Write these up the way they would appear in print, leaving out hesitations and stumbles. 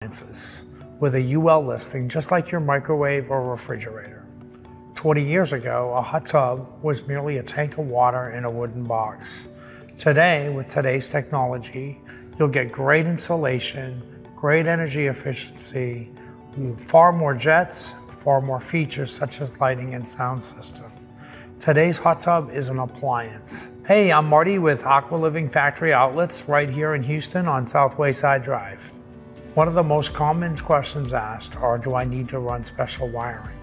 appliances with a UL listing, just like your microwave or refrigerator. 20 years ago, a hot tub was merely a tank of water in a wooden box. Today, with today's technology, you'll get great insulation, great energy efficiency, far more jets, far more features such as lighting and sound system. Today's hot tub is an appliance. Hey, I'm Marty with Aqua Living Factory Outlets right here in Houston on South Wayside Drive. One of the most common questions asked are, do I need to run special wiring?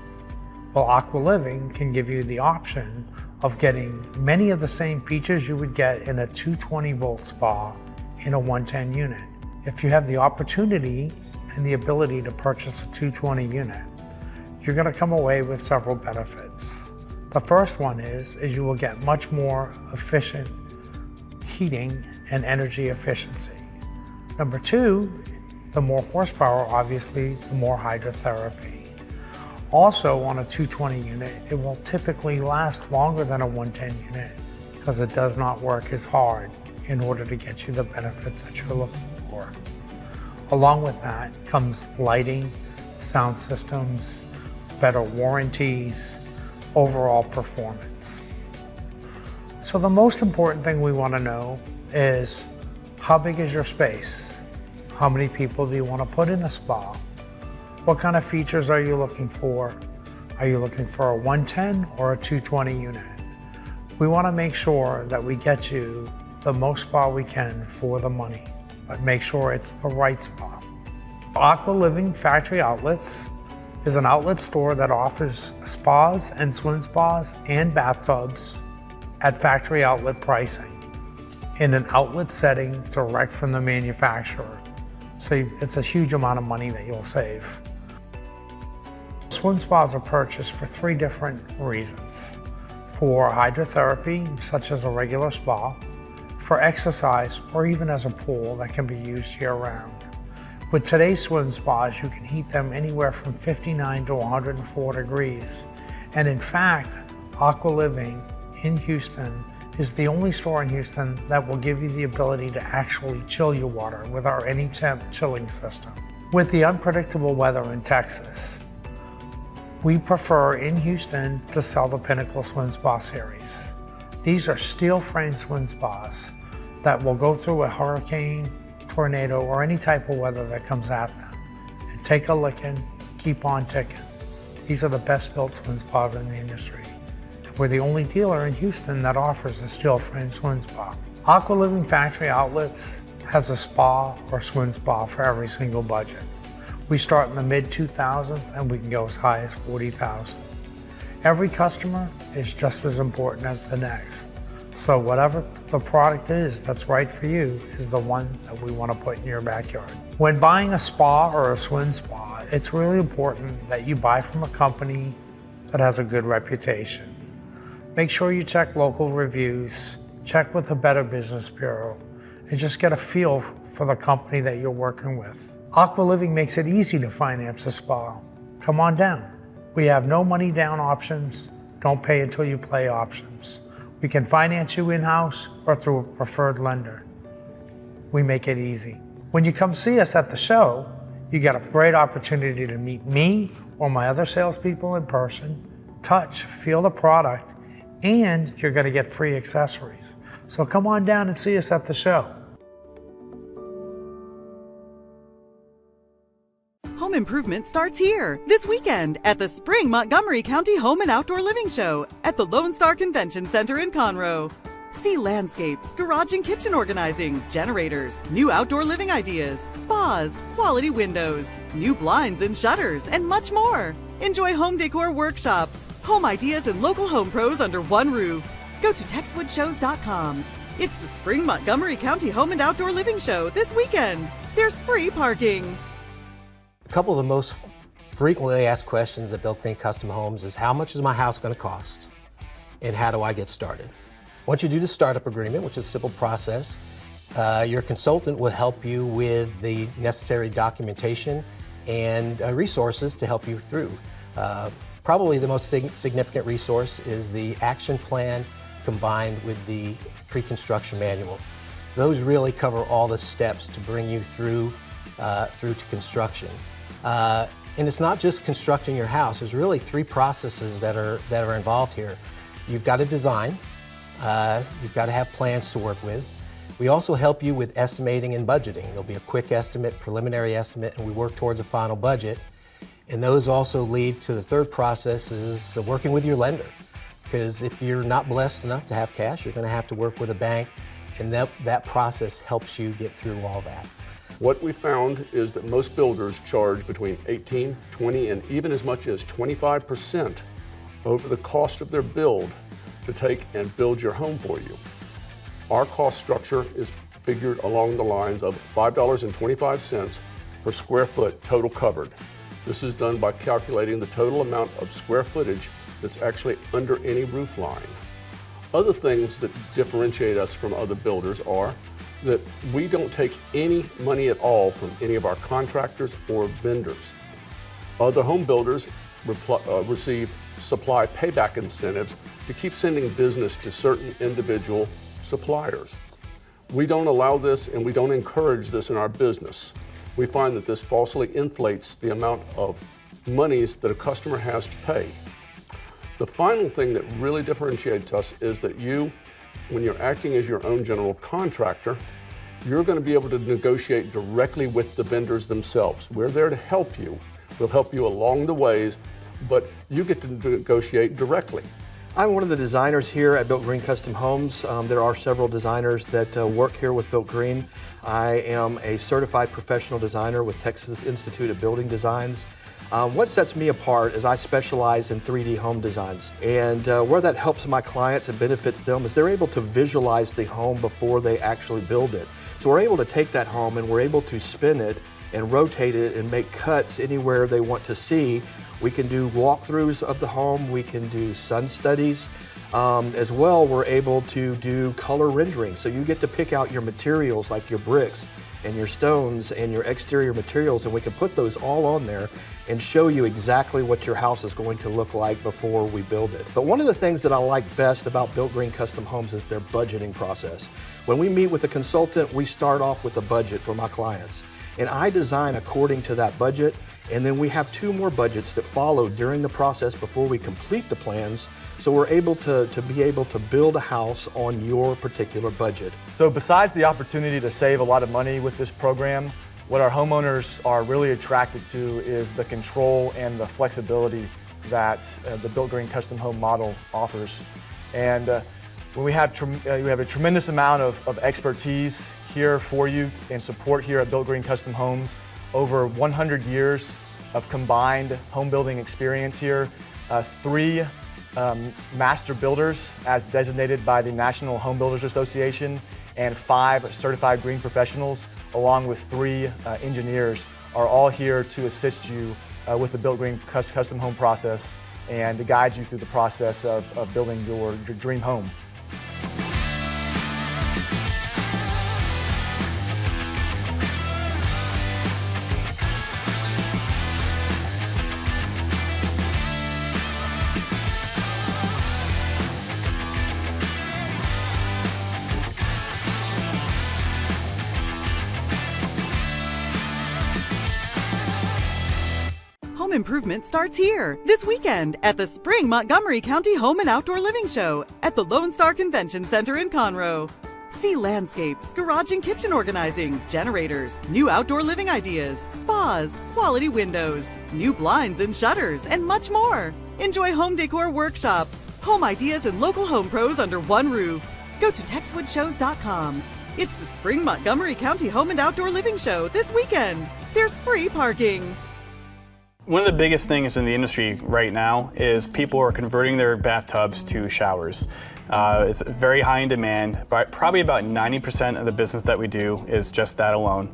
Well, Aqua Living can give you the option of getting many of the same features you would get in a 220 volt spa in a 110 unit. If you have the opportunity and the ability to purchase a 220 unit, you're going to come away with several benefits. The first one is you will get much more efficient heating and energy efficiency. Number two, the more horsepower, obviously, the more hydrotherapy. Also, on a 220 unit, it will typically last longer than a 110 unit because it does not work as hard in order to get you the benefits that you're looking for. Along with that comes lighting, sound systems, better warranties, overall performance. So the most important thing we want to know is, how big is your space? How many people do you want to put in a spa? What kind of features are you looking for? Are you looking for a 110 or a 220 unit? We want to make sure that we get you the most spa we can for the money, but make sure it's the right spa. Aqua Living Factory Outlets is an outlet store that offers spas and swim spas and bathtubs at factory outlet pricing in an outlet setting direct from the manufacturer. So it's a huge amount of money that you'll save. Swim spas are purchased for three different reasons. For hydrotherapy, such as a regular spa, for exercise, or even as a pool that can be used year-round. With today's swim spas, you can heat them anywhere from 59 to 104 degrees. And in fact, Aqua Living in Houston is the only store in Houston that will give you the ability to actually chill your water with our AnyTemp chilling system. With the unpredictable weather in Texas, we prefer in Houston to sell the Pinnacle Swim Spa series. These are steel frame swim spas that will go through a hurricane, tornado, or any type of weather that comes at them and take a licking, keep on ticking. These are the best built swim spas in the industry. We're the only dealer in Houston that offers a steel frame swim spa. Aqua Living Factory Outlets has a spa or swim spa for every single budget. We start in the mid 2000s and we can go as high as 40,000. Every customer is just as important as the next. So whatever the product is that's right for you is the one that we want to put in your backyard. When buying a spa or a swim spa, it's really important that you buy from a company that has a good reputation. Make sure you check local reviews, check with the Better Business Bureau, and just get a feel for the company that you're working with. Aqua Living makes it easy to finance a spa. Come on down. We have no money down options, don't pay until you play options. We can finance you in-house or through a preferred lender. We make it easy. When you come see us at the show, you get a great opportunity to meet me or my other salespeople in person, touch, feel the product, and you're going to get free accessories. So come on down and see us at the show. Home improvement starts here this weekend at the Spring Montgomery County Home and Outdoor Living Show at the Lone Star Convention Center in Conroe. See landscapes, garage and kitchen organizing, generators, new outdoor living ideas, spas, quality windows, new blinds and shutters, and much more. Enjoy home decor workshops, home ideas, and local home pros under one roof. Go to TexwoodShows.com. It's the Spring Montgomery County Home and Outdoor Living Show this weekend. There's free parking. A couple of the most frequently asked questions at Bill Green Custom Homes is, how much is my house going to cost? And how do I get started? Once you do the startup agreement, which is a simple process, your consultant will help you with the necessary documentation and resources to help you through. Probably the most significant resource is the action plan combined with the pre-construction manual. Those really cover all the steps to bring you through through to construction. And it's not just constructing your house. There's really three processes that are involved here. You've got to design. You've got to have plans to work with. We also help you with estimating and budgeting. There'll be a quick estimate, preliminary estimate, and we work towards a final budget. And those also lead to the third process is working with your lender. Because if you're not blessed enough to have cash, you're going to have to work with a bank, and that process helps you get through all that. What we found is that most builders charge between 18, 20, and even as much as 25% over the cost of their build to take and build your home for you. Our cost structure is figured along the lines of $5.25 per square foot total covered. This is done by calculating the total amount of square footage that's actually under any roof line. Other things that differentiate us from other builders are that we don't take any money at all from any of our contractors or vendors. Other home builders receive supply payback incentives to keep sending business to certain individual suppliers. We don't allow this, and we don't encourage this in our business. We find that this falsely inflates the amount of monies that a customer has to pay. The final thing that really differentiates us is that you, when you're acting as your own general contractor, you're going to be able to negotiate directly with the vendors themselves. We're there to help you. We'll help you along the ways, but you get to negotiate directly. I'm one of the designers here at Built Green Custom Homes. There are several designers that work here with Built Green. I am a certified professional designer with Texas Institute of Building Designs. What sets me apart is I specialize in 3D home designs, and where that helps my clients and benefits them is they're able to visualize the home before they actually build it. So we're able to take that home and we're able to spin it and rotate it and make cuts anywhere they want to see. We can do walkthroughs of the home, we can do sun studies. As well, we're able to do color rendering. So you get to pick out your materials like your bricks and your stones and your exterior materials, and we can put those all on there and show you exactly what your house is going to look like before we build it. But one of the things that I like best about Built Green Custom Homes is their budgeting process. When we meet with a consultant, we start off with a budget for my clients, and I design according to that budget, and then we have 2 more budgets that follow during the process before we complete the plans, so we're able to build a house on your particular budget. So besides the opportunity to save a lot of money with this program, what our homeowners are really attracted to is the control and the flexibility that the Built Green Custom Home model offers. And when we have a tremendous amount of expertise here for you and support here at Built Green Custom Homes, over 100 years of combined home building experience here, 3 master builders as designated by the National Home Builders Association, and 5 certified green professionals, along with 3 engineers, are all here to assist you with the Built Green Custom Home process and to guide you through the process of building your dream home. Home improvement starts here this weekend at the Spring Montgomery County Home and Outdoor Living Show at the Lone Star Convention Center in Conroe. See landscapes, garage and kitchen organizing, generators, new outdoor living ideas, spas, quality windows, new blinds and shutters, and much more. Enjoy home decor workshops, home ideas, and local home pros under one roof. Go to TexwoodShows.com. It's the Spring Montgomery County Home and Outdoor Living Show this weekend. There's free parking. One of the biggest things in the industry right now is people are converting their bathtubs to showers. It's very high in demand, but probably about 90% of the business that we do is just that alone.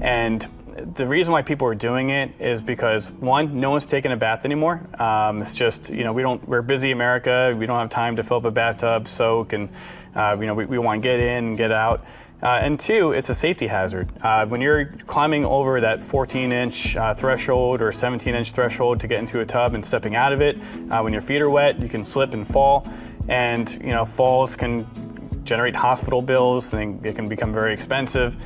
And the reason why people are doing it is because, one, no one's taking a bath anymore. It's just, we're busy America, we don't have time to fill up a bathtub, soak, and we want to get in and get out. And 2, it's a safety hazard. When you're climbing over that 14-inch threshold or 17-inch threshold to get into a tub and stepping out of it, when your feet are wet, you can slip and fall. And falls can generate hospital bills, and it can become very expensive.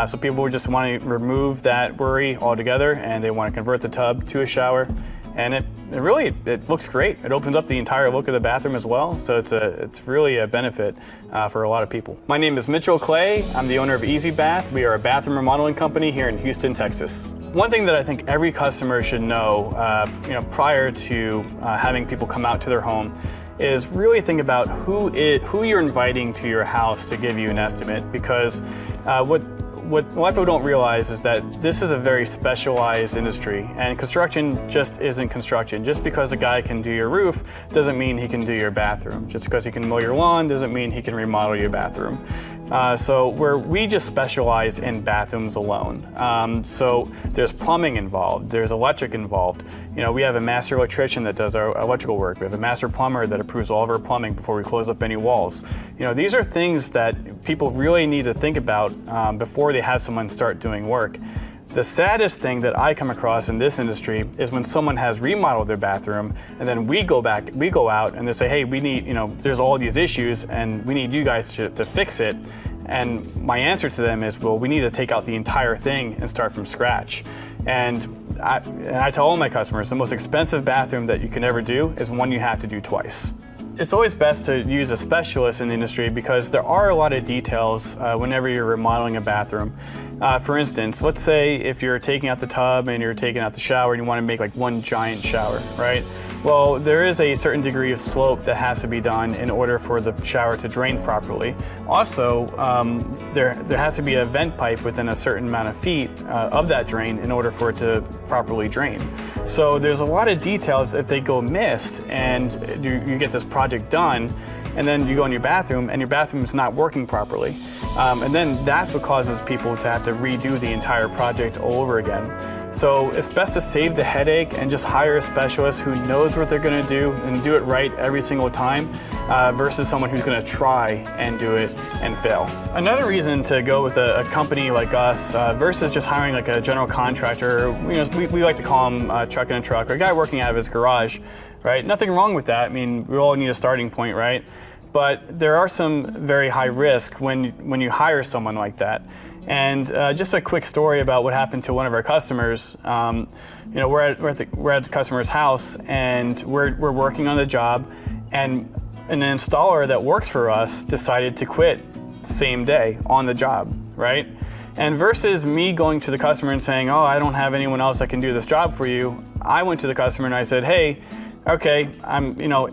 So people just want to remove that worry altogether, and they want to convert the tub to a shower. And it looks great. It opens up the entire look of the bathroom as well, so it's really a benefit for a lot of people. My name is Mitchell Clay. I'm the owner of Easy Bath. We are a bathroom remodeling company here in Houston, Texas. One thing that I think every customer should know, prior to having people come out to their home, is really think about who you're inviting to your house to give you an estimate, because what a lot of people don't realize is that this is a very specialized industry, and construction just isn't construction. Just because a guy can do your roof doesn't mean he can do your bathroom. Just because he can mow your lawn doesn't mean he can remodel your bathroom. So we just specialize in bathrooms alone. So there's plumbing involved, there's electric involved. We have a master electrician that does our electrical work. We have a master plumber that approves all of our plumbing before we close up any walls. These are things that people really need to think about before they have someone start doing work. The saddest thing that I come across in this industry is when someone has remodeled their bathroom, and then we go out and they say, hey, we need, there's all these issues and we need you guys to fix it. And my answer to them is, well, we need to take out the entire thing and start from scratch. And I tell all my customers, the most expensive bathroom that you can ever do is one you have to do twice. It's always best to use a specialist in the industry because there are a lot of details whenever you're remodeling a bathroom. For instance, let's say if you're taking out the tub and you're taking out the shower and you want to make like one giant shower, right? Well, there is a certain degree of slope that has to be done in order for the shower to drain properly. Also, there has to be a vent pipe within a certain amount of feet of that drain in order for it to properly drain. So there's a lot of details if they go missed and you get this project done, and then you go in your bathroom and your bathroom is not working properly. And then that's what causes people to have to redo the entire project all over again. So it's best to save the headache and just hire a specialist who knows what they're going to do and do it right every single time versus someone who's going to try and do it and fail. Another reason to go with a company like us versus just hiring like a general contractor, we like to call him truck in a truck, or a guy working out of his garage, right? Nothing wrong with that. I mean, we all need a starting point, right? But there are some very high risk when you hire someone like that. And just a quick story about what happened to one of our customers. We're at the customer's house and we're working on the job, and an installer that works for us decided to quit the same day on the job, right? And versus me going to the customer and saying, oh, I don't have anyone else that can do this job for you, I went to the customer and I said, hey, okay,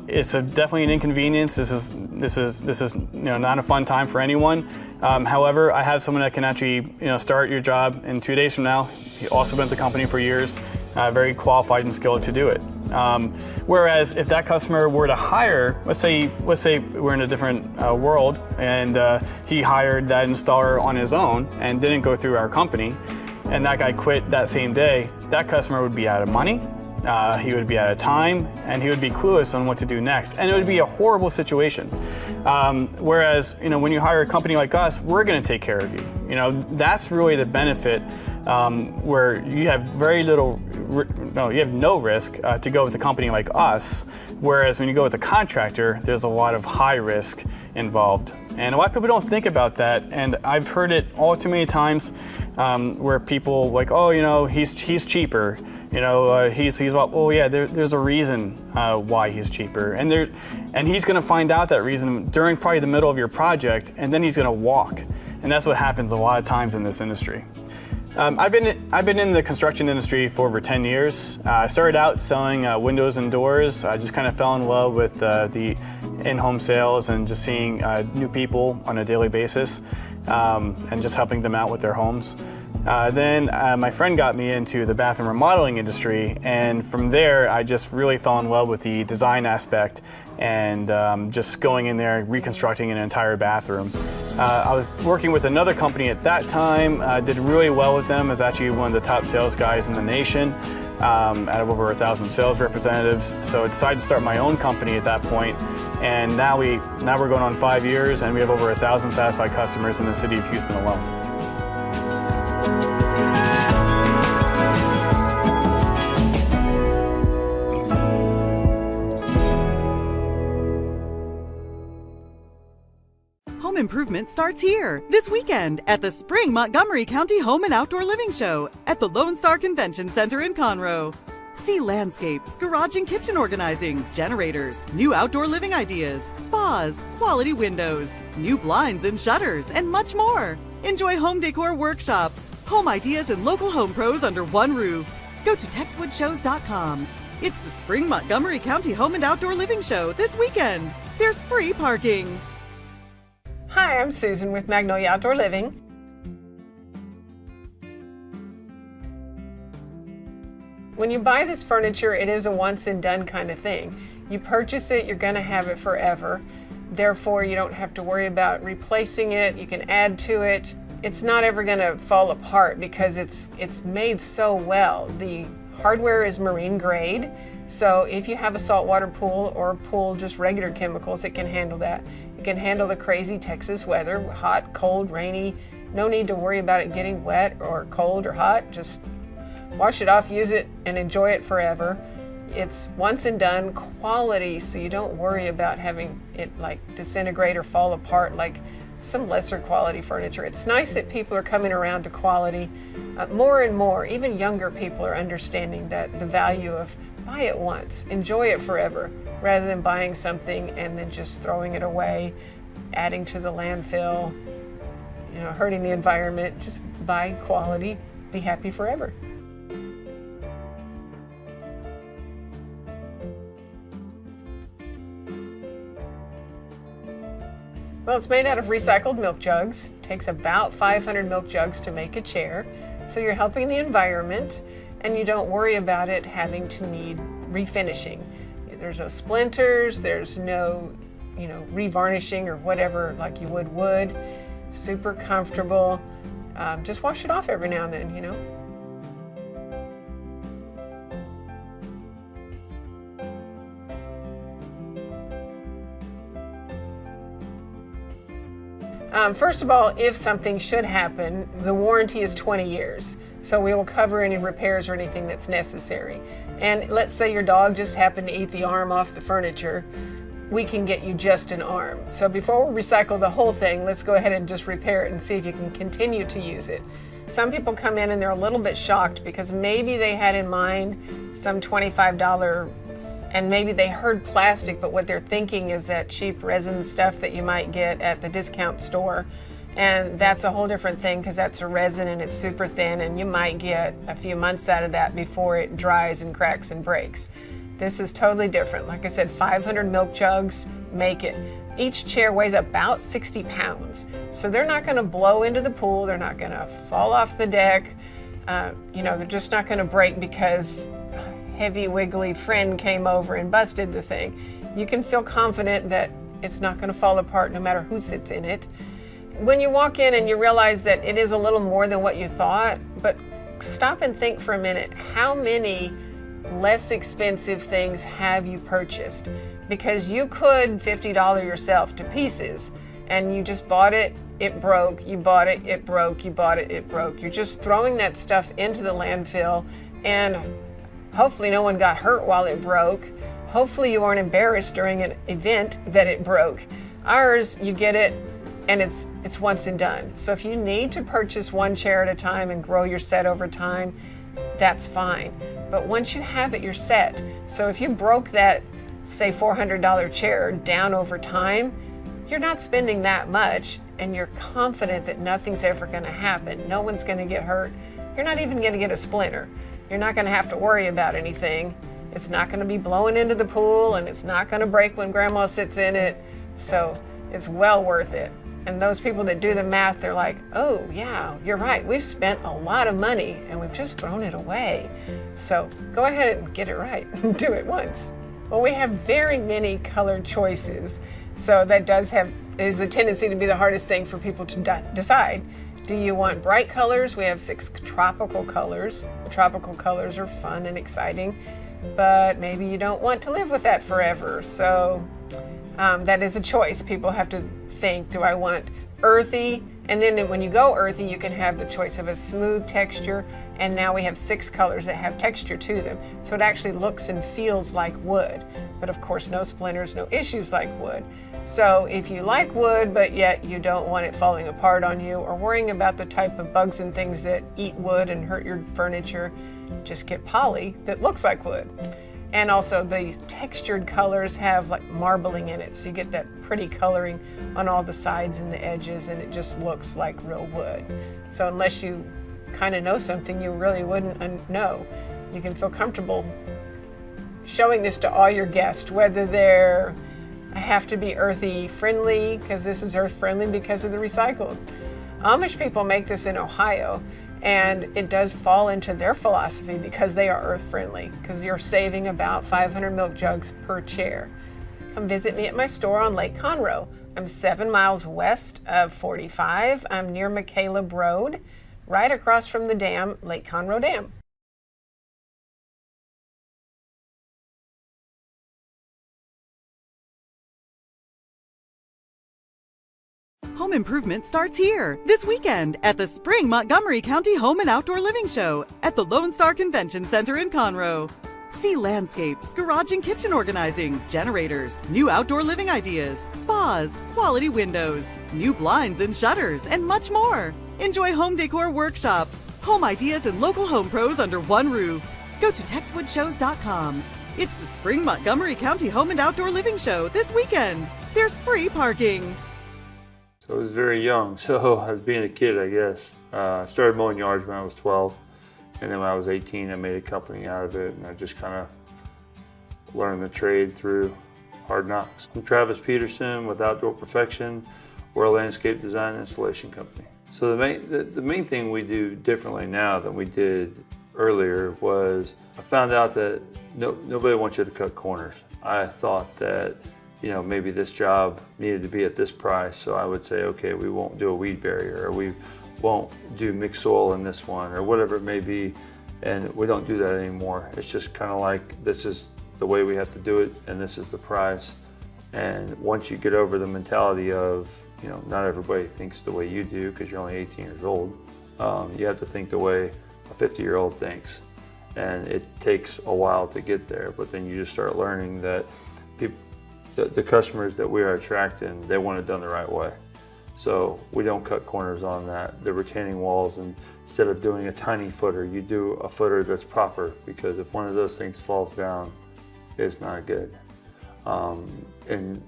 it's definitely an inconvenience. This is not a fun time for anyone. However, I have someone that can actually start your job in 2 days from now. He also been at the company for years, very qualified and skilled to do it. Whereas if that customer were to hire, let's say we're in a different world, and he hired that installer on his own and didn't go through our company, and that guy quit that same day, that customer would be out of money. He would be out of time, and he would be clueless on what to do next, and it would be a horrible situation. Whereas, when you hire a company like us, we're going to take care of you. That's really the benefit, where you have you have no risk to go with a company like us. Whereas when you go with a contractor, there's a lot of high risk involved. And a lot of people don't think about that, and I've heard it all too many times where people like, oh, he's cheaper. He's well, yeah. There's a reason why he's cheaper, and he's going to find out that reason during probably the middle of your project, and then he's going to walk, and that's what happens a lot of times in this industry. I've been in the construction industry for over 10 years. I started out selling windows and doors. I just kind of fell in love with the in-home sales and just seeing new people on a daily basis and just helping them out with their homes. Then my friend got me into the bathroom remodeling industry, and from there I just really fell in love with the design aspect and just going in there reconstructing an entire bathroom. I was working with another company at that time, did really well with them. I was actually one of the top sales guys in the nation out of over 1,000 sales representatives. So I decided to start my own company at that point, and now we're going on 5 years, and we have over 1,000 satisfied customers in the city of Houston alone. Home improvement starts here this weekend at the Spring Montgomery County Home and Outdoor Living Show at the Lone Star Convention Center in Conroe. See landscapes, garage and kitchen organizing, generators, new outdoor living ideas, spas, quality windows, new blinds and shutters, and much more. Enjoy home decor workshops, home ideas, and local home pros under one roof. Go to TexwoodShows.com. It's the Spring Montgomery County Home and Outdoor Living Show this weekend. There's free parking. Hi, I'm Susan with Magnolia Outdoor Living. When you buy this furniture, it is a once and done kind of thing. You purchase it, you're going to have it forever. Therefore, you don't have to worry about replacing it. You can add to it. It's not ever going to fall apart because it's made so well. The hardware is marine grade, so if you have a saltwater pool or a pool just regular chemicals, it can handle that. It can handle the crazy Texas weather, hot, cold, rainy. No need to worry about it getting wet or cold or hot. Just wash it off, use it, and enjoy it forever. It's once and done quality, so you don't worry about having it like disintegrate or fall apart like some lesser quality furniture. It's nice that people are coming around to quality. More and more, even younger people are understanding that the value of buy it once, enjoy it forever, rather than buying something and then just throwing it away, adding to the landfill, hurting the environment. Just buy quality, be happy forever. Well, it's made out of recycled milk jugs. It takes about 500 milk jugs to make a chair. So you're helping the environment and you don't worry about it having to need refinishing. There's no splinters, there's no, revarnishing or whatever like you would wood. Super comfortable. Just wash it off every now and then, First of all, if something should happen, the warranty is 20 years. So we will cover any repairs or anything that's necessary. And let's say your dog just happened to eat the arm off the furniture, we can get you just an arm. So before we recycle the whole thing, let's go ahead and just repair it and see if you can continue to use it. Some people come in and they're a little bit shocked because maybe they had in mind some $25 and maybe they heard plastic, but what they're thinking is that cheap resin stuff that you might get at the discount store. And that's a whole different thing because that's a resin and it's super thin and you might get a few months out of that before it dries and cracks and breaks. This is totally different. Like I said, 500 milk jugs make it. Each chair weighs about 60 pounds. So they're not gonna blow into the pool, they're not gonna fall off the deck. They're just not gonna break because heavy wiggly friend came over and busted the thing. You can feel confident that it's not going to fall apart no matter who sits in it. When you walk in and you realize that it is a little more than what you thought, but stop and think for a minute, how many less expensive things have you purchased? Because you could $50 yourself to pieces and you just bought it, it broke, you bought it, it broke, you bought it, it broke. You're just throwing that stuff into the landfill and hopefully no one got hurt while it broke. Hopefully you aren't embarrassed during an event that it broke. Ours, you get it and it's once and done. So if you need to purchase one chair at a time and grow your set over time, that's fine. But once you have it, you're set. So if you broke that, say $400 chair down over time, you're not spending that much and you're confident that nothing's ever gonna happen. No one's gonna get hurt. You're not even gonna get a splinter. You're not gonna have to worry about anything. It's not gonna be blowing into the pool and it's not gonna break when grandma sits in it. So it's well worth it. And those people that do the math, they're like, oh yeah, you're right. We've spent a lot of money and we've just thrown it away. So go ahead and get it right and do it once. Well, we have very many color choices. So that is the tendency to be the hardest thing for people to decide. Do you want bright colors? We have 6 tropical colors. The tropical colors are fun and exciting, but maybe you don't want to live with that forever. So that is a choice. People have to think, do I want earthy? And then when you go earthy, you can have the choice of a smooth texture And now we have 6 colors that have texture to them. So it actually looks and feels like wood. But of course, no splinters, no issues like wood. So if you like wood, but yet you don't want it falling apart on you or worrying about the type of bugs and things that eat wood and hurt your furniture, just get poly that looks like wood. And also the textured colors have like marbling in it. So you get that pretty coloring on all the sides and the edges, and it just looks like real wood. So unless you kind of know something, you really wouldn't know. You can feel comfortable showing this to all your guests, whether they're have to be earthy friendly, because this is earth friendly because of the recycled. Amish people make this in Ohio, and it does fall into their philosophy because they are earth friendly, because you're saving about 500 milk jugs per chair. Come visit me at my store on Lake Conroe. I'm 7 miles west of 45. I'm near McCaleb Road, right across from the dam, Lake Conroe Dam. Home improvement starts here this weekend at the Spring Montgomery County Home and Outdoor Living Show at the Lone Star Convention Center in Conroe. See landscapes, garage and kitchen organizing, generators, new outdoor living ideas, spas, quality windows, new blinds and shutters, and much more. Enjoy home decor workshops, home ideas, and local home pros under one roof. Go to TexwoodShows.com. It's the Spring Montgomery County Home and Outdoor Living Show this weekend. There's free parking. So I was very young, so I was being a kid, I guess. I started mowing yards when I was 12, and then when I was 18, I made a company out of it, and I just kind of learned the trade through hard knocks. I'm Travis Peterson with Outdoor Perfection. We're a landscape design and installation company. So the main thing we do differently now than we did earlier was I found out that nobody wants you to cut corners. I thought that maybe this job needed to be at this price, so I would say, okay, we won't do a weed barrier, or we won't do mixed soil in this one, or whatever it may be, and we don't do that anymore. It's just kind of like, this is the way we have to do it, and this is the price. And once you get over the mentality of, not everybody thinks the way you do because you're only 18 years old, you have to think the way a 50-year-old thinks. And it takes a while to get there, but then you just start learning that the customers that we are attracting, they want it done the right way. So we don't cut corners on that. The retaining walls, and instead of doing a tiny footer, you do a footer that's proper, because if one of those things falls down, it's not good. And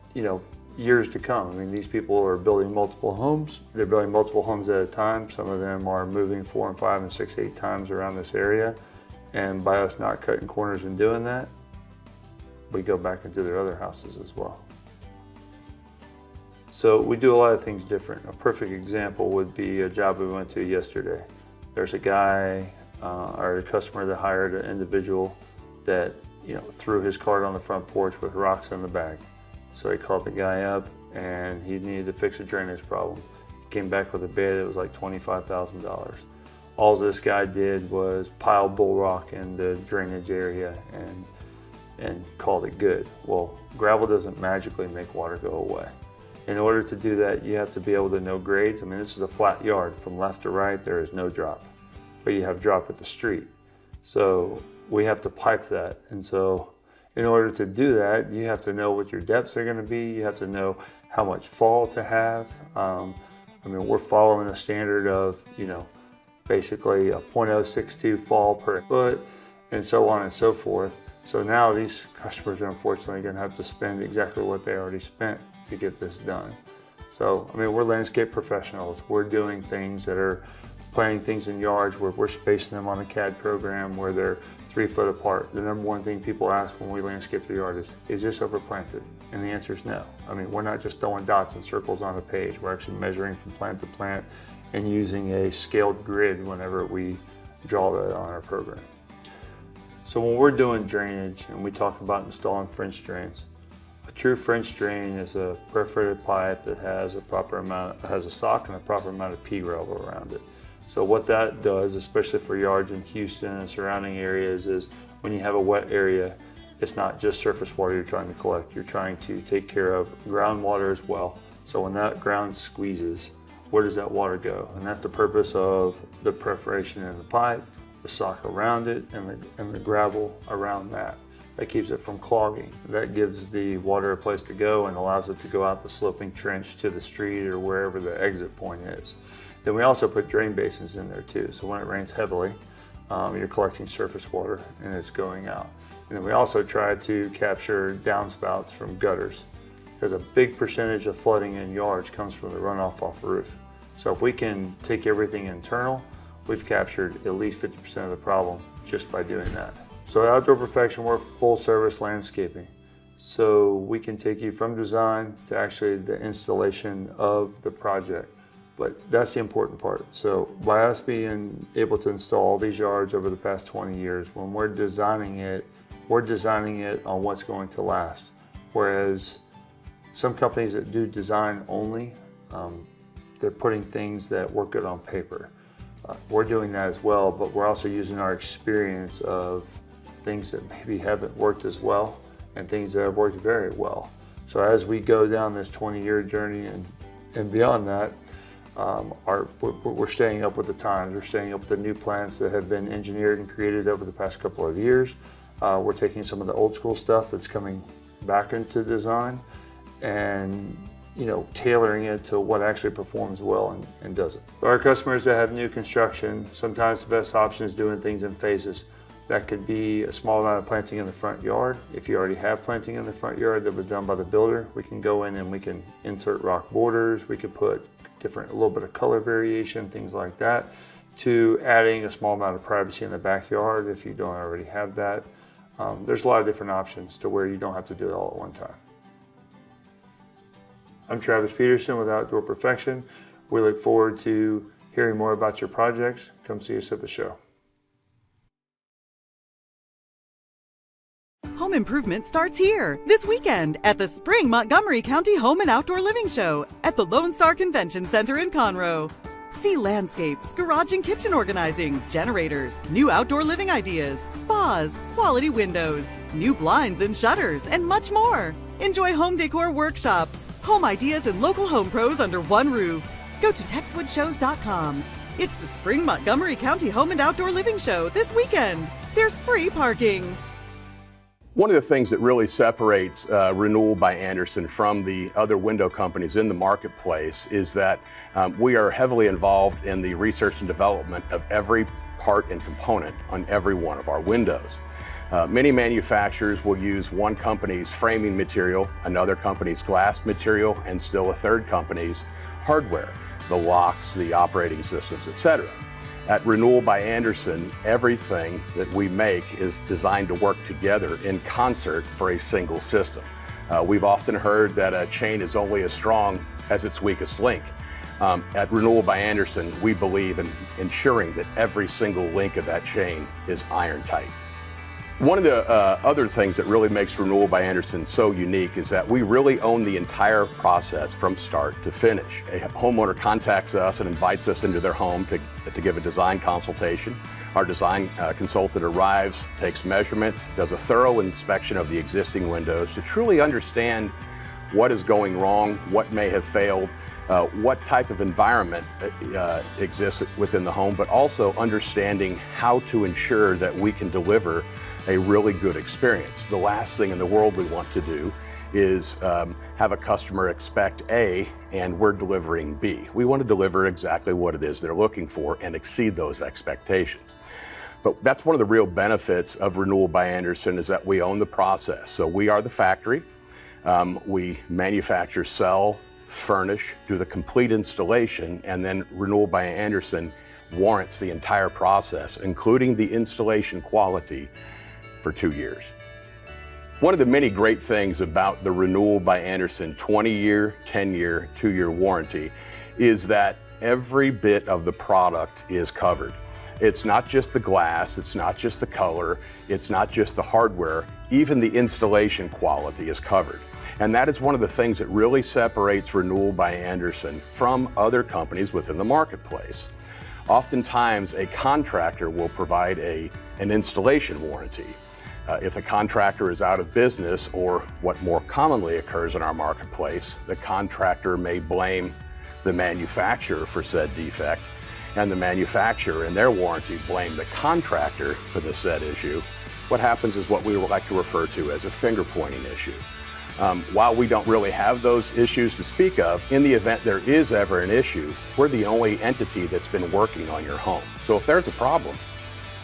years to come, I mean, these people are building multiple homes. They're building multiple homes at a time. Some of them are moving 4 and 5 and 6, 8 times around this area. And by us not cutting corners and doing that, we go back into their other houses as well. So we do a lot of things different. A perfect example would be a job we went to yesterday. There's a guy or a customer that hired an individual that threw his cart on the front porch with rocks in the bag. So he called the guy up, and he needed to fix a drainage problem. He came back with a bid. It was like $25,000. All this guy did was pile bull rock in the drainage area and called it good. Well, gravel doesn't magically make water go away. In order to do that, you have to be able to know grades. I mean, this is a flat yard. From left to right, there is no drop, but you have drop at the street. So we have to pipe that. And so in order to do that, you have to know what your depths are gonna be. You have to know how much fall to have. I mean, we're following a standard of, basically a 0.062 fall per foot, and so on and so forth. So now these customers are unfortunately going to have to spend exactly what they already spent to get this done. So, I mean, we're landscape professionals. We're doing things that are planting things in yards where we're spacing them on a CAD program where they're 3 foot apart. The number one thing people ask when we landscape the yard is this overplanted? And the answer is no. I mean, we're not just throwing dots and circles on a page. We're actually measuring from plant to plant and using a scaled grid whenever we draw that on our program. So when we're doing drainage and we talk about installing French drains, a true French drain is a perforated pipe that has a sock and a proper amount of pea gravel around it. So what that does, especially for yards in Houston and surrounding areas, is when you have a wet area, it's not just surface water you're trying to collect. You're trying to take care of groundwater as well. So when that ground squeezes, where does that water go? And that's the purpose of the perforation in the pipe the sock around it and the gravel around that. That keeps it from clogging. That gives the water a place to go and allows it to go out the sloping trench to the street or wherever the exit point is. Then we also put drain basins in there too. So when it rains heavily, you're collecting surface water and it's going out. And then we also try to capture downspouts from gutters, because a big percentage of flooding in yards comes from the runoff off the roof. So if we can take everything internal, we've captured at least 50% of the problem just by doing that. So at Outdoor Perfection, we're full service landscaping. So we can take you from design to actually the installation of the project. But that's the important part. So by us being able to install all these yards over the past 20 years, when we're designing it on what's going to last. Whereas some companies that do design only, they're putting things that work good on paper. We're doing that as well, but we're also using our experience of things that maybe haven't worked as well and things that have worked very well. So as we go down this 20-year journey and beyond that, we're staying up with the times. We're staying up with the new plants that have been engineered and created over the past couple of years. We're taking some of the old school stuff that's coming back into design and tailoring it to what actually performs well and doesn't. Our customers that have new construction, sometimes the best option is doing things in phases. That could be a small amount of planting in the front yard. If you already have planting in the front yard that was done by the builder, we can go in and we can insert rock borders. We could put a little bit of color variation, things like that, to adding a small amount of privacy in the backyard if you don't already have that. There's a lot of different options to where you don't have to do it all at one time. I'm Travis Peterson with Outdoor Perfection. We look forward to hearing more about your projects. Come see us at the show. Home improvement starts here this weekend at the Spring Montgomery County Home and Outdoor Living Show at the Lone Star Convention Center in Conroe. See landscapes, garage and kitchen organizing, generators, new outdoor living ideas, spas, quality windows, new blinds and shutters, and much more. Enjoy home decor workshops, home ideas, and local home pros under one roof. Go to TexwoodShows.com. It's the Spring Montgomery County Home and Outdoor Living Show this weekend. There's free parking. One of the things that really separates Renewal by Andersen from the other window companies in the marketplace is that we are heavily involved in the research and development of every part and component on every one of our windows. Many manufacturers will use one company's framing material, another company's glass material, and still a third company's hardware, the locks, the operating systems, etc. At Renewal by Andersen, everything that we make is designed to work together in concert for a single system. We've often heard that a chain is only as strong as its weakest link. At Renewal by Andersen, we believe in ensuring that every single link of that chain is iron tight. One of the other things that really makes Renewal by Andersen so unique is that we really own the entire process from start to finish. A homeowner contacts us and invites us into their home to give a design consultation. Our design consultant arrives, takes measurements, does a thorough inspection of the existing windows to truly understand what is going wrong, what may have failed, what type of environment exists within the home, but also understanding how to ensure that we can deliver a really good experience. The last thing in the world we want to do is have a customer expect A and we're delivering B. We want to deliver exactly what it is they're looking for and exceed those expectations. But that's one of the real benefits of Renewal by Andersen is that we own the process. So we are the factory. We manufacture, sell, furnish, do the complete installation, and then Renewal by Andersen warrants the entire process, including the installation quality, for 2 years. One of the many great things about the Renewal by Andersen 20-year, 10-year, 2-year warranty is that every bit of the product is covered. It's not just the glass, it's not just the color, it's not just the hardware, even the installation quality is covered. And that is one of the things that really separates Renewal by Andersen from other companies within the marketplace. Oftentimes, a contractor will provide an installation warranty. If the contractor is out of business, or what more commonly occurs in our marketplace, the contractor may blame the manufacturer for said defect, and the manufacturer and their warranty blame the contractor for the said issue, what happens is what we would like to refer to as a finger pointing issue. While we don't really have those issues to speak of, in the event there is ever an issue, we're the only entity that's been working on your home. So if there's a problem,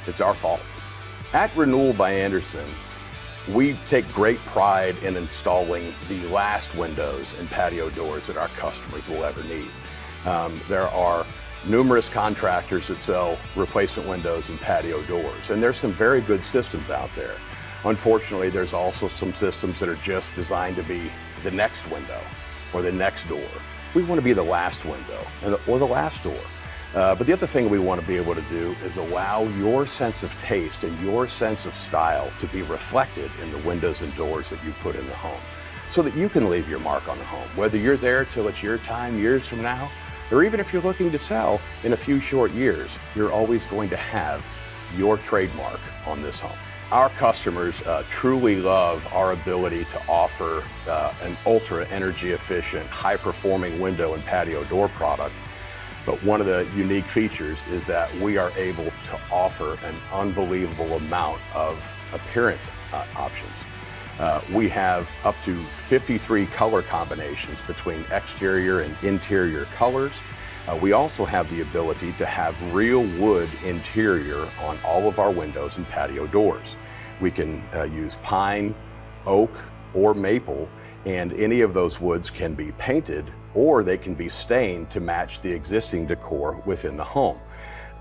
it's our fault. At Renewal by Andersen, we take great pride in installing the last windows and patio doors that our customers will ever need. There are numerous contractors that sell replacement windows and patio doors, and there's some very good systems out there. Unfortunately, there's also some systems that are just designed to be the next window or the next door. We want to be the last window or the last door. But the other thing we want to be able to do is allow your sense of taste and your sense of style to be reflected in the windows and doors that you put in the home, so that you can leave your mark on the home, whether you're there till it's your time years from now, or even if you're looking to sell in a few short years, you're always going to have your trademark on this home. Our customers truly love our ability to offer an ultra energy efficient, high performing window and patio door product. But one of the unique features is that we are able to offer an unbelievable amount of appearance options. We have up to 53 color combinations between exterior and interior colors. We also have the ability to have real wood interior on all of our windows and patio doors. We can use pine, oak, or maple, and any of those woods can be painted or they can be stained to match the existing decor within the home.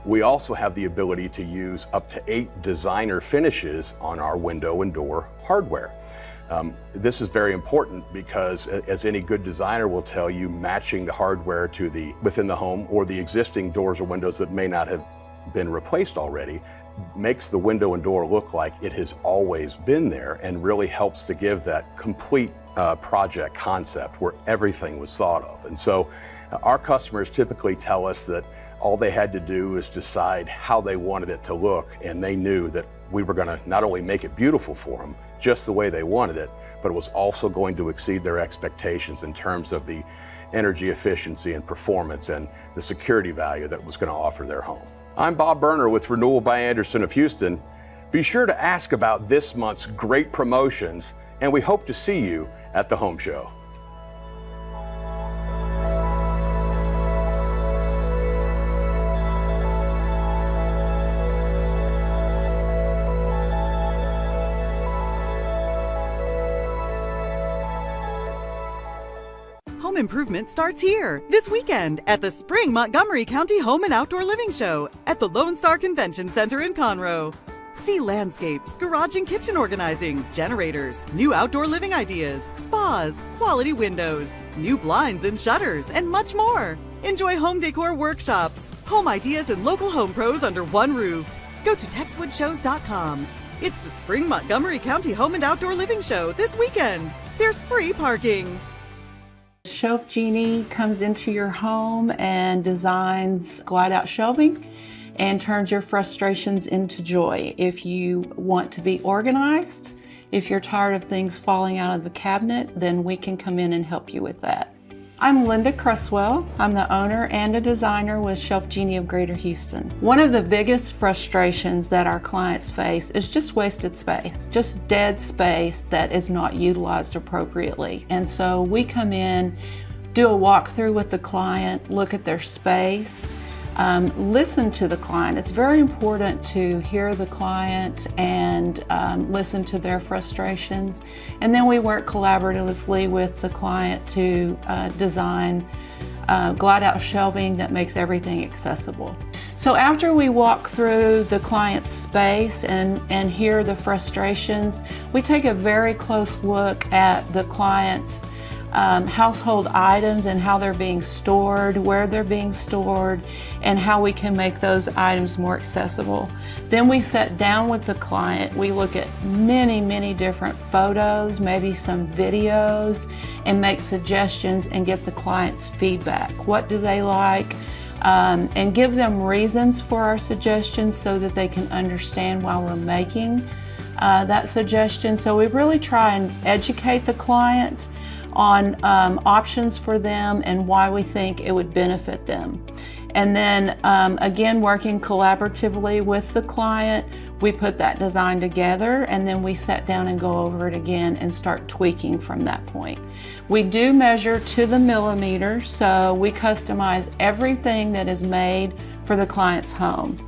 We also have the ability to use up to 8 designer finishes on our window and door hardware. This is very important because, as any good designer will tell you, matching the hardware to within the home or the existing doors or windows that may not have been replaced already makes the window and door look like it has always been there, and really helps to give that complete project concept where everything was thought of. And so our customers typically tell us that all they had to do is decide how they wanted it to look, and they knew that we were going to not only make it beautiful for them, just the way they wanted it, but it was also going to exceed their expectations in terms of the energy efficiency and performance and the security value that it was going to offer their home. I'm Bob Berner with Renewal by Andersen of Houston. Be sure to ask about this month's great promotions, and we hope to see you at the home show. Home improvement starts here this weekend at the Spring Montgomery County Home and Outdoor Living Show at the Lone Star Convention Center in Conroe. See landscapes, garage and kitchen organizing, generators, new outdoor living ideas, spas, quality windows, new blinds and shutters, and much more. Enjoy home decor workshops, home ideas, and local home pros under one roof. Go to texwoodshows.com. It's the Spring Montgomery County Home and Outdoor Living Show this weekend. There's free parking. Shelf Genie comes into your home and designs glide-out shelving and turns your frustrations into joy. If you want to be organized, if you're tired of things falling out of the cabinet, then we can come in and help you with that. I'm Linda Cresswell. I'm the owner and a designer with Shelf Genie of Greater Houston. One of the biggest frustrations that our clients face is just wasted space, just dead space that is not utilized appropriately. And so we come in, do a walkthrough with the client, look at their space, listen to the client. It's very important to hear the client and listen to their frustrations. And then we work collaboratively with the client to design glide-out shelving that makes everything accessible. So after we walk through the client's space and hear the frustrations, we take a very close look at the client's household items and how they're being stored, where they're being stored, and how we can make those items more accessible. Then we sit down with the client. We look at many different photos, maybe some videos, and make suggestions and get the client's feedback. What do they like? And give them reasons for our suggestions so that they can understand why we're making that suggestion. So we really try and educate the client on options for them and why we think it would benefit them. And then again, working collaboratively with the client, we put that design together, and then we sit down and go over it again and start tweaking from that point. We do measure to the millimeter, so we customize everything that is made for the client's home.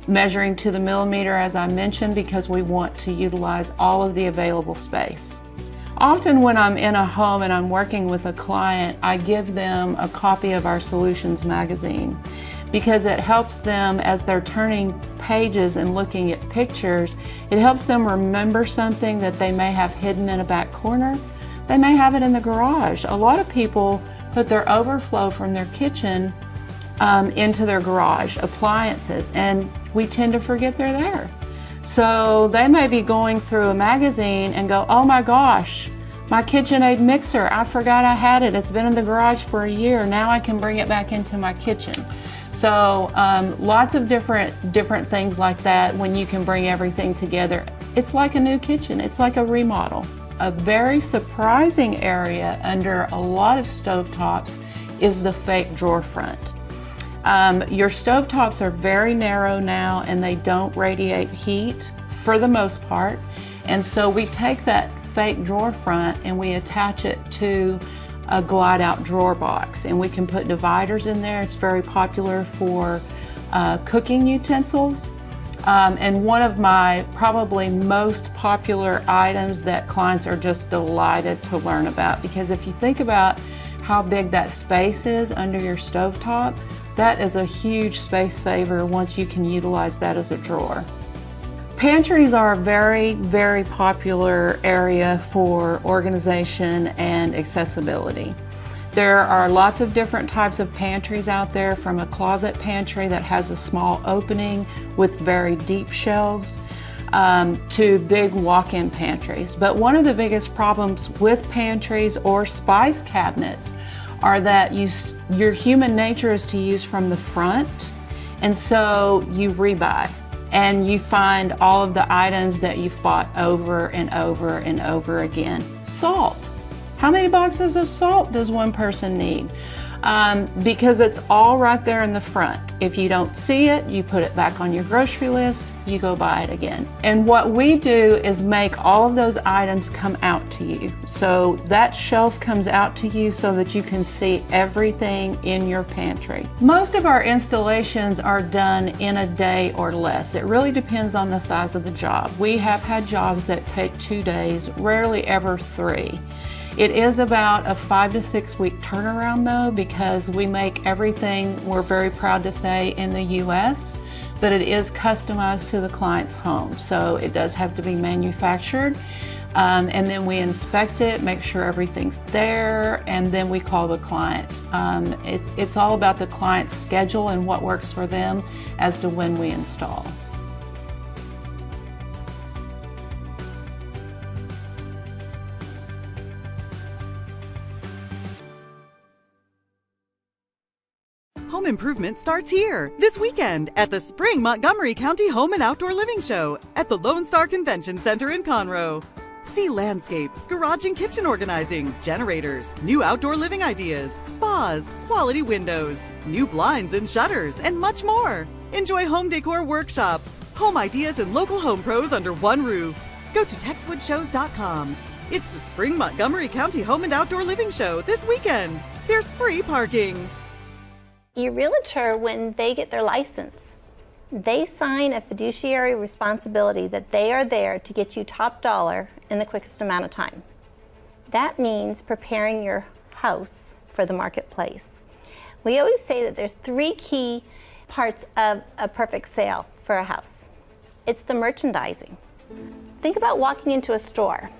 Measuring to the millimeter, as I mentioned, because we want to utilize all of the available space. Often when I'm in a home and I'm working with a client, I give them a copy of our Solutions magazine because it helps them, as they're turning pages and looking at pictures, it helps them remember something that they may have hidden in a back corner. They may have it in the garage. A lot of people put their overflow from their kitchen into their garage, appliances, and we tend to forget they're there. So they may be going through a magazine and go, oh my gosh, my KitchenAid mixer, I forgot I had it. It's been in the garage for a year. Now I can bring it back into my kitchen. So lots of different things like that when you can bring everything together. It's like a new kitchen. It's like a remodel. A very surprising area under a lot of stovetops is the fake drawer front. Your stovetops are very narrow now and they don't radiate heat for the most part. And so we take that fake drawer front and we attach it to a glide out drawer box, and we can put dividers in there. It's very popular for cooking utensils. And one of my probably most popular items that clients are just delighted to learn about, because if you think about how big that space is under your stovetop, that is a huge space saver once you can utilize that as a drawer. Pantries are a very, very popular area for organization and accessibility. There are lots of different types of pantries out there, from a closet pantry that has a small opening with very deep shelves to big walk-in pantries. But one of the biggest problems with pantries or spice cabinets are that your human nature is to use from the front, and so you rebuy and you find all of the items that you've bought over and over and over again. Salt. How many boxes of salt does one person need? Because it's all right there in the front. If you don't see it, you put it back on your grocery list, you go buy it again. And what we do is make all of those items come out to you. So that shelf comes out to you so that you can see everything in your pantry. Most of our installations are done in a day or less. It really depends on the size of the job. We have had jobs that take 2 days, rarely ever 3. It is about a 5 to 6 week turnaround though, because we make everything, we're very proud to say, in the US, but it is customized to the client's home. So it does have to be manufactured. And then we inspect it, make sure everything's there, and then we call the client. It's all about the client's schedule and what works for them as to when we install. Home improvement starts here this weekend at the Spring Montgomery County Home and Outdoor Living Show at the Lone Star Convention Center in Conroe. See landscapes, garage and kitchen organizing, generators, new outdoor living ideas, spas, quality windows, new blinds and shutters, and much more. Enjoy home decor workshops, home ideas, and local home pros under one roof. Go to TexwoodShows.com. It's the Spring Montgomery County Home and Outdoor Living Show this weekend. There's free parking. Your realtor, when they get their license, they sign a fiduciary responsibility that they are there to get you top dollar in the quickest amount of time. That means preparing your house for the marketplace. We always say that there's 3 key parts of a perfect sale for a house. It's the merchandising. Think about walking into a store.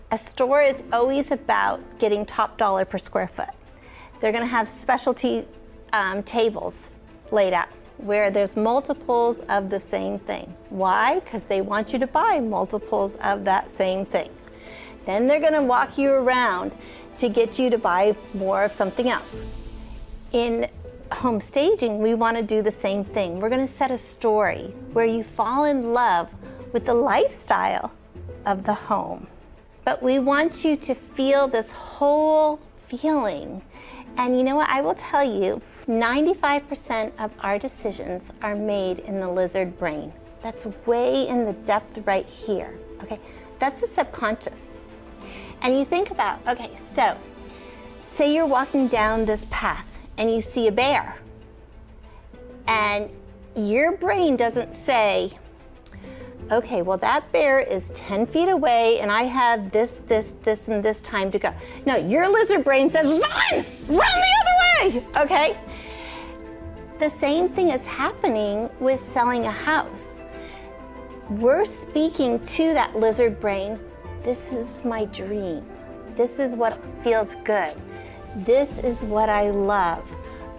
A store is always about getting top dollar per square foot. They're going to have specialty tables laid out where there's multiples of the same thing. Why? Because they want you to buy multiples of that same thing. Then they're going to walk you around to get you to buy more of something else. In home staging, we want to do the same thing. We're going to set a story where you fall in love with the lifestyle of the home. But we want you to feel this whole feeling And you know what? I will tell you, 95% of our decisions are made in the lizard brain. That's way in the depth right here, okay? That's the subconscious. And you think about, okay, so say you're walking down this path and you see a bear, and your brain doesn't say, okay, well that bear is 10 feet away and I have this, and this time to go. No, your lizard brain says, run the other way, okay? The same thing is happening with selling a house. We're speaking to that lizard brain, this is my dream. This is what feels good. This is what I love.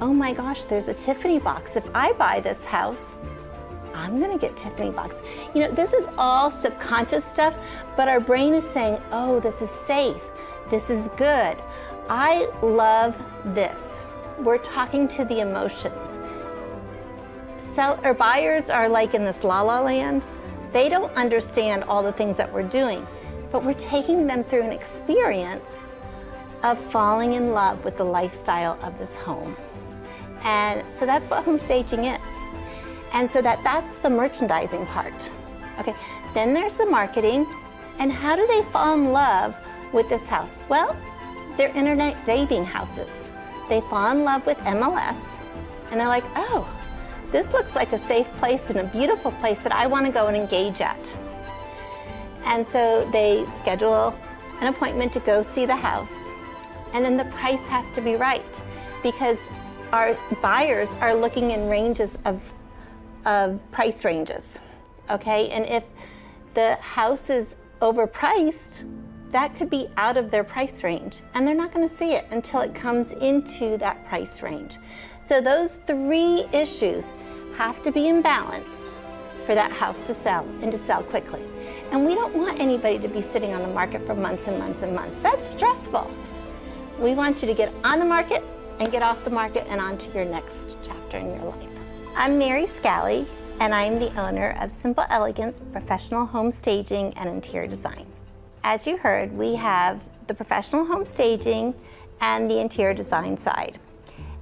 Oh my gosh, there's a Tiffany box. If I buy this house, I'm gonna get Tiffany box. You know, this is all subconscious stuff, but our brain is saying, oh, this is safe. This is good. I love this. We're talking to the emotions. Buyers are like in this la-la land. They don't understand all the things that we're doing, but we're taking them through an experience of falling in love with the lifestyle of this home. And so that's what home staging is. And so that's the merchandising part. Okay, then there's the marketing. And how do they fall in love with this house? Well, they're internet dating houses. They fall in love with MLS and they're like, oh, this looks like a safe place and a beautiful place that I want to go and engage at. And so they schedule an appointment to go see the house. And then the price has to be right because our buyers are looking in ranges of price ranges, okay? And if the house is overpriced, that could be out of their price range and they're not gonna see it until it comes into that price range. So those three issues have to be in balance for that house to sell and to sell quickly. And we don't want anybody to be sitting on the market for months and months and months. That's stressful. We want you to get on the market and get off the market and on to your next chapter in your life. I'm Mary Scally, and I'm the owner of Simple Elegance Professional Home Staging and Interior Design. As you heard, we have the professional home staging and the interior design side.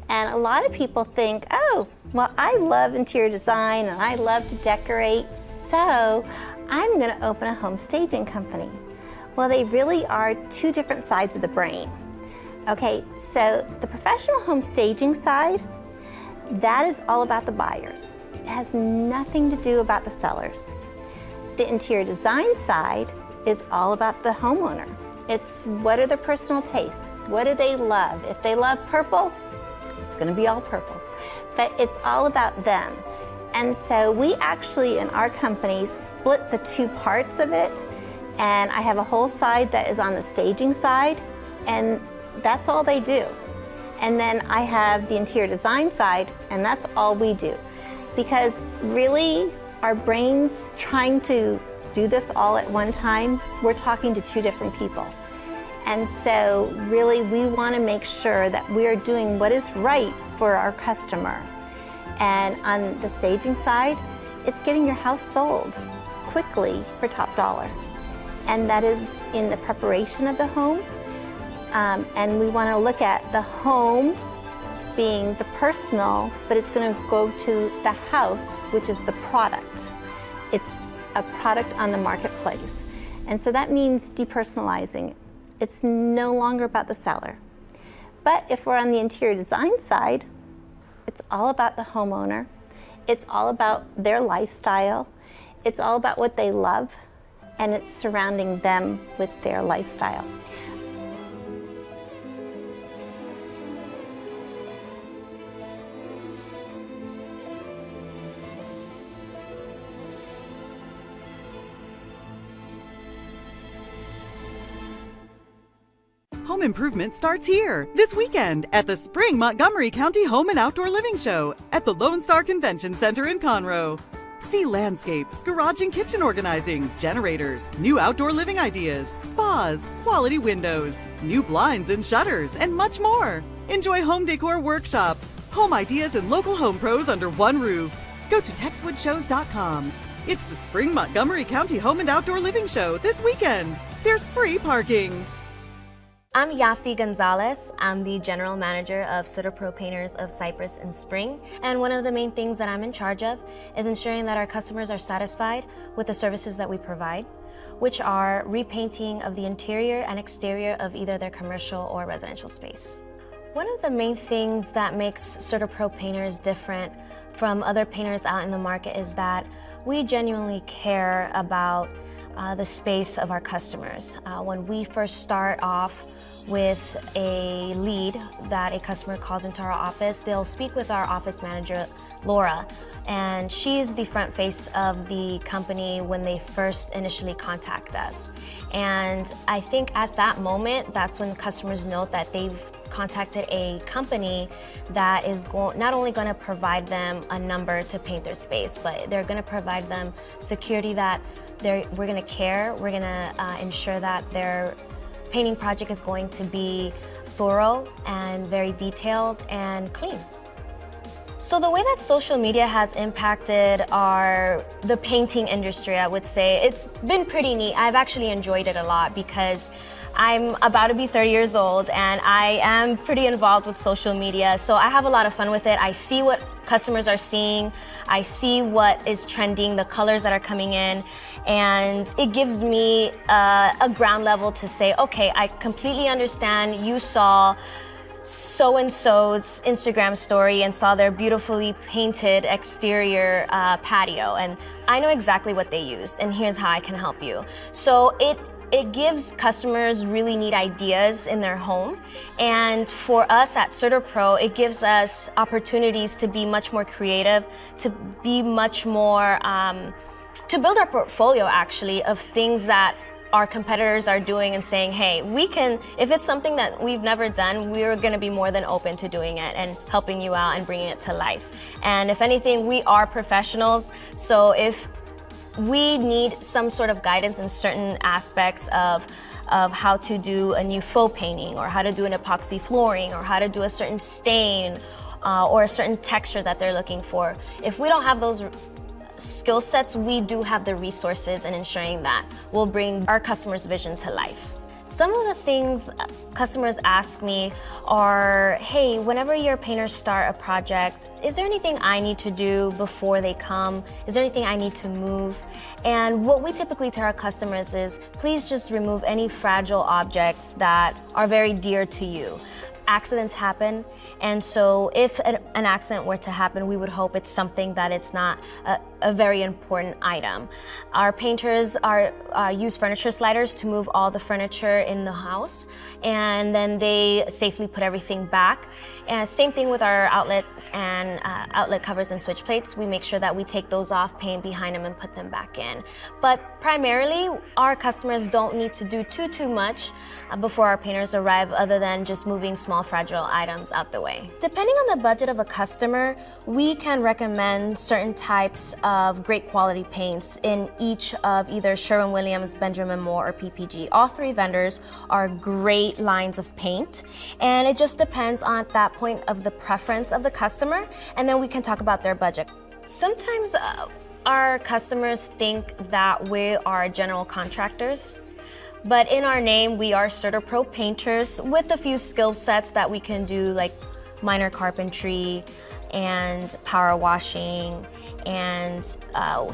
And a lot of people think, oh, well, I love interior design and I love to decorate, so I'm gonna open a home staging company. Well, they really are two different sides of the brain. Okay, so the professional home staging side, that is all about the buyers. It has nothing to do about the sellers. The interior design side is all about the homeowner. It's what are their personal tastes? What do they love? If they love purple, it's gonna be all purple. But it's all about them. And so we actually, in our company, split the two parts of it. And I have a whole side that is on the staging side, and that's all they do. And then I have the interior design side, and that's all we do. Because really, our brains trying to do this all at one time, we're talking to two different people. And so really, we want to make sure that we are doing what is right for our customer. And on the staging side, it's getting your house sold quickly for top dollar. And that is in the preparation of the home. And we want to look at the home being the personal, but it's going to go to the house, which is the product. It's a product on the marketplace. And so that means depersonalizing. It's no longer about the seller. But if we're on the interior design side, it's all about the homeowner. It's all about their lifestyle. It's all about what they love, and it's surrounding them with their lifestyle. Home improvement starts here this weekend at the Spring Montgomery County Home and Outdoor Living Show at the Lone Star Convention Center in Conroe. See landscapes, garage and kitchen organizing, generators, new outdoor living ideas, spas, quality windows, new blinds and shutters, and much more. Enjoy home decor workshops, home ideas, and local home pros under one roof. Go to TexwoodShows.com. It's the Spring Montgomery County Home and Outdoor Living Show this weekend. There's free parking. I'm Yasi Gonzalez. I'm the general manager of CertaPro Painters of Cypress and Spring. And one of the main things that I'm in charge of is ensuring that our customers are satisfied with the services that we provide, which are repainting of the interior and exterior of either their commercial or residential space. One of the main things that makes CertaPro Painters different from other painters out in the market is that we genuinely care about the space of our customers. When we first start off with a lead that a customer calls into our office, they'll speak with our office manager, Laura, and she's the front face of the company when they first initially contact us. And I think at that moment, that's when customers know that they've contacted a company that is not only going to provide them a number to paint their space, but they're going to provide them security that we're going to care, we're going to ensure that their painting project is going to be thorough and very detailed and clean. So the way that social media has impacted the painting industry, I would say, it's been pretty neat. I've actually enjoyed it a lot because I'm about to be 30 years old and I am pretty involved with social media, so I have a lot of fun with it. I see what customers are seeing, I see what is trending, the colors that are coming in, and it gives me a ground level to say, okay, I completely understand you saw so-and-so's Instagram story and saw their beautifully painted exterior patio, and I know exactly what they used, and here's how I can help you. So it gives customers really neat ideas in their home, and for us at CertaPro, it gives us opportunities to be much more creative, to be much more, to build our portfolio actually of things that our competitors are doing and saying, hey, we can, if it's something that we've never done, we're gonna be more than open to doing it and helping you out and bringing it to life. And if anything, we are professionals, so if we need some sort of guidance in certain aspects of how to do a new faux painting or how to do an epoxy flooring or how to do a certain stain or a certain texture that they're looking for. If we don't have those skill sets, we do have the resources in ensuring that we'll bring our customers' vision to life. Some of the things customers ask me are, hey, whenever your painters start a project, is there anything I need to do before they come? Is there anything I need to move? And what we typically tell our customers is, please just remove any fragile objects that are very dear to you. Accidents happen, and so if an accident were to happen, we would hope it's something that it's not a very important item. Our painters use furniture sliders to move all the furniture in the house, and then they safely put everything back. And same thing with our outlet and outlet covers and switch plates. We make sure that we take those off, paint behind them, and put them back in. But primarily, our customers don't need to do too much before our painters arrive, other than just moving small fragile items out the way. Depending on the budget of a customer, we can recommend certain types of great quality paints in each of either Sherwin-Williams, Benjamin Moore, or PPG. All three vendors are great lines of paint, and it just depends on that point of the preference of the customer, and then we can talk about their budget. Sometimes our customers think that we are general contractors, but in our name, we are CertaPro Painters with a few skill sets that we can do, like minor carpentry and power washing and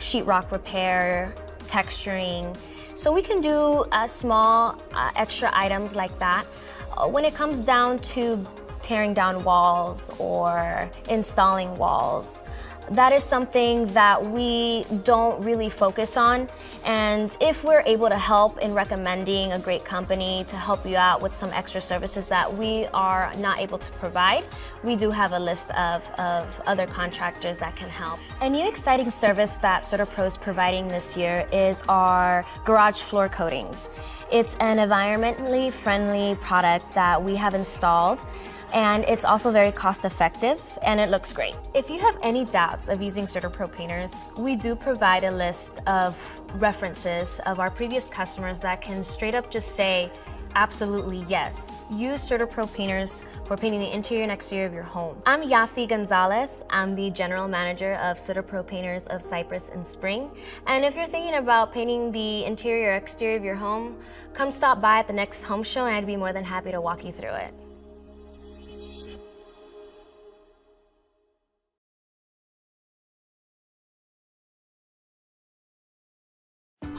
sheetrock repair, texturing. So we can do small extra items like that. When it comes down to tearing down walls or installing walls, that is something that we don't really focus on, and if we're able to help in recommending a great company to help you out with some extra services that we are not able to provide, we do have a list of other contractors that can help. A new exciting service that CertaPro is providing this year is our garage floor coatings. It's an environmentally friendly product that we have installed, and it's also very cost effective, and it looks great. If you have any doubts of using CertaPro Painters, we do provide a list of references of our previous customers that can straight up just say, Absolutely, yes. Use CertaPro painters for painting the interior and exterior of your home. I'm Yasi Gonzalez. I'm the general manager of CertaPro Painters of Cypress and Spring. And if you're thinking about painting the interior or exterior of your home, come stop by at the next home show and I'd be more than happy to walk you through it.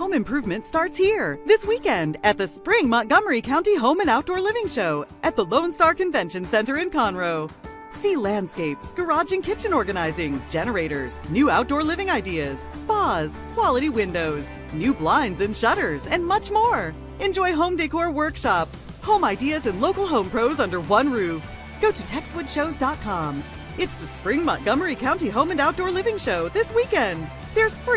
Home improvement starts here this weekend at the Spring Montgomery County Home and Outdoor Living Show at the Lone Star Convention Center in Conroe. See landscapes, garage and kitchen organizing, generators, new outdoor living ideas, spas, quality windows, new blinds and shutters, and much more. Enjoy home decor workshops, home ideas, and local home pros under one roof. Go to texwoodshows.com. It's the Spring Montgomery County Home and Outdoor Living Show this weekend. There's free